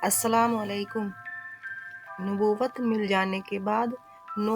السلام علیکم۔ نبوت مل جانے کے بعد 9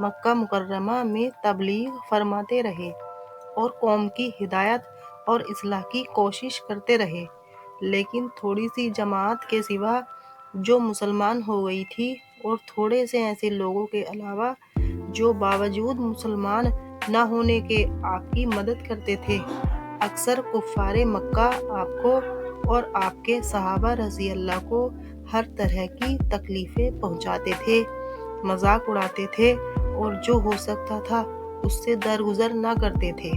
مکہ مکرمہ میں تبلیغ فرماتے رہے اور قوم کی ہدایت اور اصلاح کی کوشش کرتے رہے، لیکن تھوڑی سی جماعت کے سوا جو مسلمان ہو گئی تھی اور تھوڑے سے ایسے لوگوں کے علاوہ جو باوجود مسلمان نہ ہونے کے آپ کی مدد کرتے تھے، اکثر کفار مکہ آپ کو اور آپ کے صحابہ رضی اللہ کو ہر طرح کی تکلیفیں پہنچاتے تھے، مذاق اڑاتے تھے اور جو ہو سکتا تھا اس سے درگزر نہ کرتے تھے۔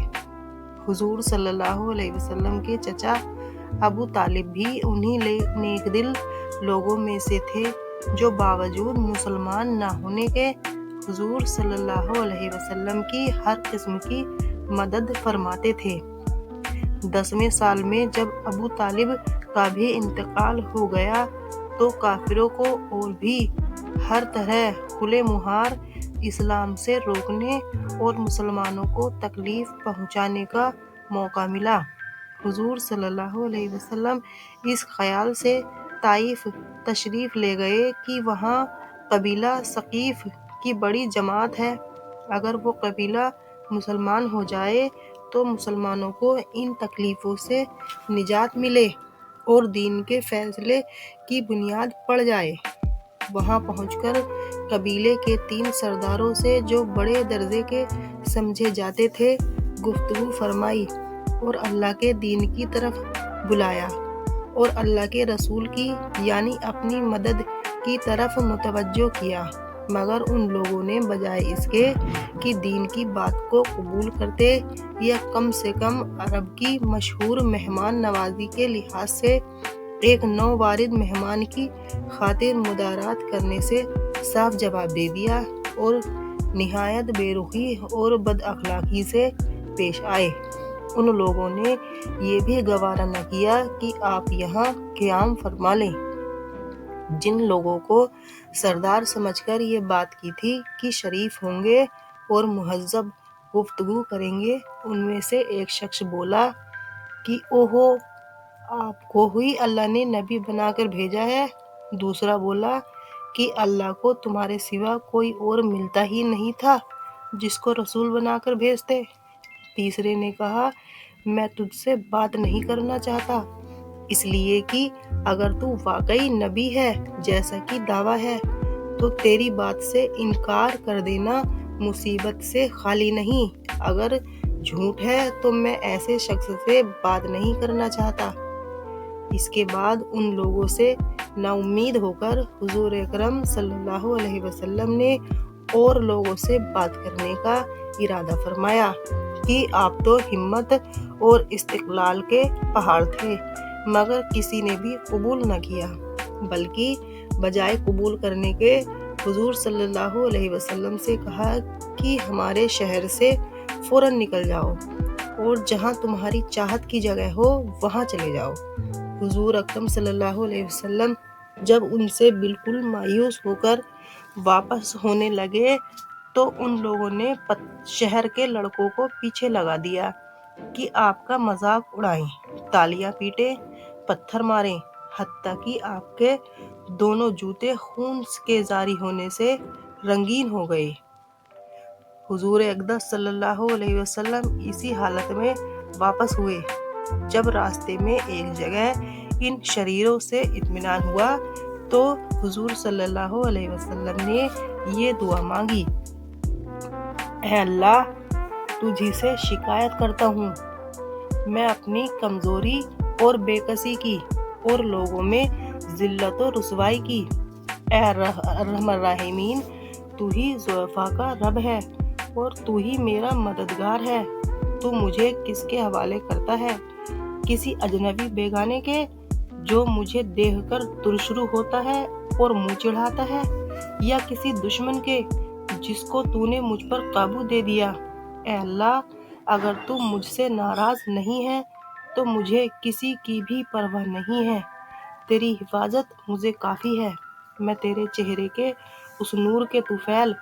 حضور صلی اللہ علیہ وسلم کے چچا ابو طالب بھی انہی نیک دل لوگوں میں سے تھے جو باوجود مسلمان نہ ہونے کے حضور صلی اللہ علیہ وسلم کی ہر قسم کی مدد فرماتے تھے۔ 10ویں سال میں جب ابو طالب کا بھی انتقال ہو گیا تو کافروں کو اور بھی ہر طرح کھلے مہار اسلام سے روکنے اور مسلمانوں کو تکلیف پہنچانے کا موقع ملا۔ حضور صلی اللہ علیہ وسلم اس خیال سے طائف تشریف لے گئے کہ وہاں قبیلہ ثقیف کی بڑی جماعت ہے، اگر وہ قبیلہ مسلمان ہو جائے تو مسلمانوں کو ان تکلیفوں سے نجات ملے اور دین کے فیصلے کی بنیاد پڑ جائے۔ وہاں پہنچ کر قبیلے کے 3 سرداروں سے جو بڑے درجے کے سمجھے جاتے تھے گفتگو فرمائی اور اللہ کے دین کی طرف بلایا اور اللہ کے رسول کی یعنی اپنی مدد کی طرف متوجہ کیا، مگر ان لوگوں نے بجائے اس کے کہ دین کی بات کو قبول کرتے یا کم سے کم عرب کی مشہور مہمان نوازی کے لحاظ سے ایک نو وارد مہمان کی خاطر مدارات کرنے سے صاف جواب دے دیا اور نہایت بے رخی اور بد اخلاقی سے پیش آئے۔ ان لوگوں نے یہ بھی گوارا نہ کیا کہ آپ یہاں قیام فرما لیں۔ جن لوگوں کو سردار سمجھ کر یہ بات کی تھی کہ شریف ہوں گے اور مہذب گفتگو کریں گے، ان میں سے ایک شخص بولا کہ اوہو، آپ کو ہی اللہ نے نبی بنا کر بھیجا ہے۔ دوسرا بولا کہ اللہ کو تمہارے سوا کوئی اور ملتا ہی نہیں تھا جس کو رسول بنا کر بھیجتے۔ تیسرے نے کہا، میں تجھ سے بات نہیں کرنا چاہتا، اس لیے کہ اگر تو واقعی نبی ہے جیسا کہ دعویٰ ہے تو تیری بات سے انکار کر دینا مصیبت سے خالی نہیں، اگر جھوٹ ہے تو میں ایسے شخص سے بات نہیں کرنا چاہتا۔ اس کے بعد ان لوگوں سے نا امید ہو کر حضور اکرم صلی اللہ علیہ وسلم نے اور لوگوں سے بات کرنے کا ارادہ فرمایا کہ آپ تو ہمت اور استقلال کے پہاڑ تھے، مگر کسی نے بھی قبول نہ کیا، بلکہ بجائے قبول کرنے کے حضور صلی اللہ علیہ وسلم سے کہا کہ ہمارے شہر سے فوراً نکل جاؤ اور جہاں تمہاری چاہت کی جگہ ہو وہاں چلے جاؤ۔ حضور اکرم صلی اللہ علیہ وسلم جب ان سے بالکل مایوس ہو کر واپس ہونے لگے تو ان لوگوں نے شہر کے لڑکوں کو پیچھے لگا دیا کہ آپ کا مذاق اڑائیں، تالیاں پیٹیں، پتھر ماریں، حتیٰ کہ آپ کے دونوں جوتے خون کے جاری ہونے سے رنگین ہو گئے۔ حضور اقدس صلی اللہ علیہ وسلم اسی حالت میں واپس ہوئے۔ جب راستے میں ایک جگہ ان شریروں سے اطمینان ہوا تو حضور صلی اللہ علیہ وسلم نے یہ دعا مانگی، اے اللہ، تجھی سے شکایت کرتا ہوں، میں اپنی کمزوری اور بے کسی کی اور لوگوں میں ذلت و رسوائی کی۔ اے ارحم الراحمین، تو ہی ضعفاء کا رب ہے اور تو ہی میرا مددگار ہے، تو مجھے کس کے حوالے کرتا ہے؟ کسی اجنبی بیگانے کے جو مجھے دیکھ کر ترشرو ہوتا ہے اور منہ چڑھاتا ہے، یا کسی دشمن کے جس کو تو نے مجھ پر قابو دے دیا؟ اے اللہ، اگر تو مجھ سے ناراض نہیں ہے تو مجھے کسی کی بھی پرواہ نہیں ہے، تیری حفاظت مجھے کافی ہے۔ میں تیرے چہرے کے اس نور کے طفیل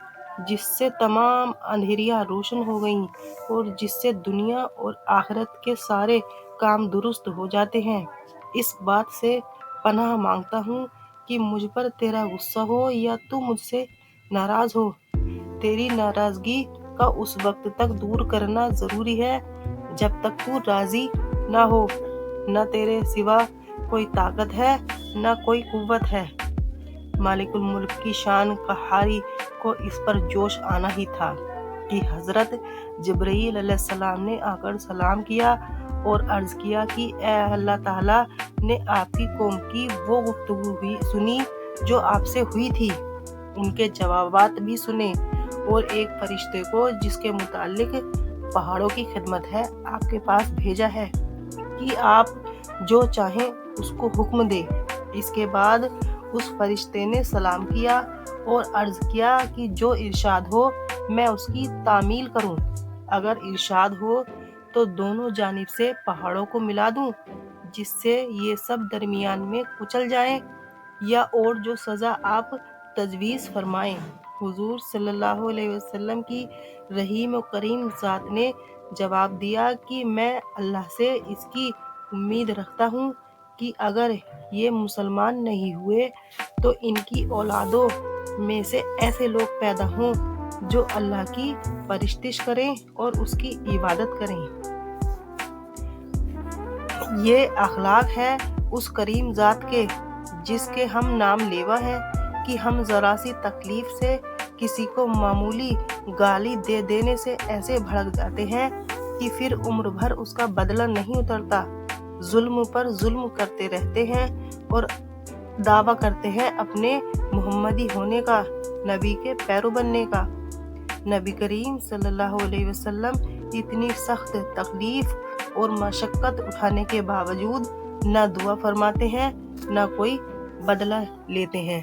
جس سے تمام اندھیریاں روشن ہو گئیں اور جس سے دنیا اور آخرت کے سارے کام درست ہو جاتے ہیں۔ اس بات سے پناہ مانگتا ہوں کہ مجھ پر تیرا غصہ ہو یا تو مجھ سے ناراض ہو۔ تیری ناراضگی کا اس وقت تک دور کرنا ضروری ہے جب تک تو راضی نہ ہو۔ نہ تیرے سوا کوئی طاقت ہے، نہ کوئی قوت ہے۔ مالک الملک کی شان قہاری کو اس پر جوش آنا ہی تھا کہ حضرت جبرائیل علیہ السلام نے آ کر سلام کیا اور عرض کیا کہ اے اللہ تعالیٰ نے آپ کی قوم کی وہ گفتگو بھی سنی جو آپ سے ہوئی تھی، ان کے جوابات بھی سنے، اور ایک فرشتے کو جس کے متعلق پہاڑوں کی خدمت ہے آپ کے پاس بھیجا ہے کہ آپ جو چاہیں اس کو حکم دے۔ اس کے بعد اس فرشتے نے سلام کیا اور عرض کیا کہ جو ارشاد ہو میں اس کی تعمیل کروں۔ اگر ارشاد ہو تو دونوں جانب سے پہاڑوں کو ملا دوں جس سے یہ سب درمیان میں کچل جائیں، یا اور جو سزا آپ تجویز فرمائیں۔ حضور صلی اللہ علیہ وسلم کی رحیم و کریم ذات نے جواب دیا کہ میں اللہ سے اس کی امید رکھتا ہوں کہ اگر یہ مسلمان نہیں ہوئے تو ان کی اولادوں میں سے ایسے لوگ پیدا ہوں جو اللہ کی پرستش کریں اور اس کی عبادت کریں۔ یہ اخلاق ہے اس کریم ذات کے جس کے ہم نام لیوا ہیں کہ ہم ذرا سی تکلیف سے کسی کو معمولی گالی دے دینے سے ایسے بھڑک جاتے ہیں کہ پھر عمر بھر اس کا بدلہ نہیں اترتا۔ ظلم پر ظلم کرتے رہتے ہیں اور دعویٰ کرتے ہیں اپنے محمدی ہونے کا، نبی کے پیرو بننے کا۔ نبی کریم صلی اللہ علیہ وسلم اتنی سخت تکلیف اور مشقت اٹھانے کے باوجود نہ دعا فرماتے ہیں نہ کوئی بدلہ لیتے ہیں۔